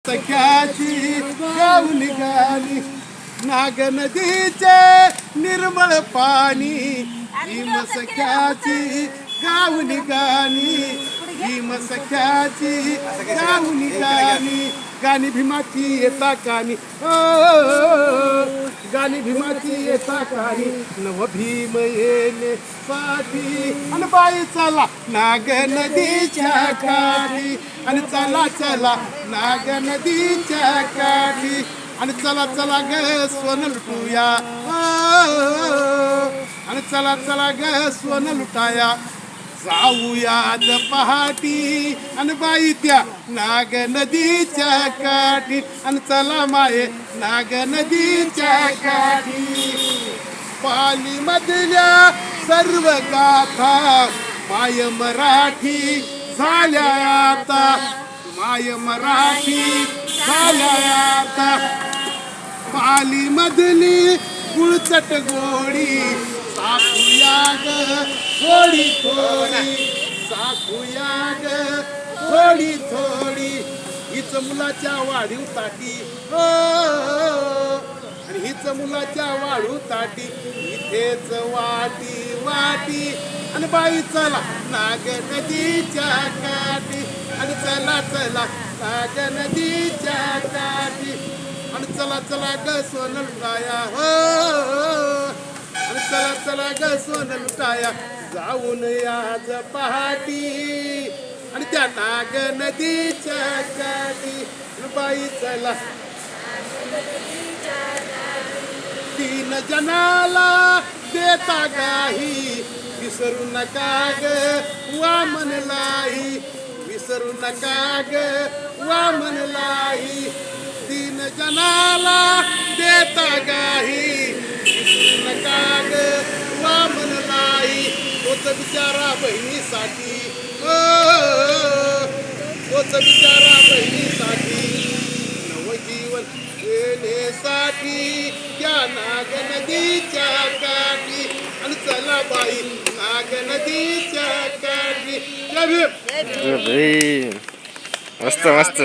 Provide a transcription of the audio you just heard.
सख्याची गाऊन गाणी नाग नदीचे निर्मळ पाणी भीम सख्याची गाऊन गाणी भीम सख्याची गाऊन गाणी गाणी भीमाची येता कानी गाणी भीमाची येता कानी नव भीम येणे साठी आणि बाई चला नाग नदीच्या काठी आणि चला चला नाग नदीच्या काठी आणि चला चला ग सोन लुटूया आणि चला चला ग सोन लुटाया जाऊयात पहाटी आणि बाई त्या नाग नदीच्या काठी आणि चला माये नाग नदीच्या काठी पाली मधल्या सर्व गाथा माय मराठी झाल्या आता माय मराठी झाल्या आता पाली मधली गुळचट गोडी साखूया ग थोडी थोडी साखूया ग थोडी थोडी हीच मुलाच्या वाढीव ताटी आणि हीच मुलाच्या वाढू ताटी इथेच वाटी वाटी आणि बाई चला नाग नदीच्या काठी आणि चला चला नाग नदीच्या काठी आणि चला चला ग सोन लुटाया आणि चला चला ग सोन लुटाया जाऊन आज पहाटी आणि त्या नाग नदीच्या काठी बाई चला तीन जनाला देता गाही विसरू नका ग वामन लाई विसरू नका ग वामन लाई तीन जनाला देता गाही विसरू नका ग वामन लाई तोच बिचारा बहिणीसाठी तोच बिचारा बहिणीसाठी नवजीवन देण्यासाठी त्या नाग नदीच्या काठी आणि चला बाई नाग नदीच्या काठी मस्त मस्त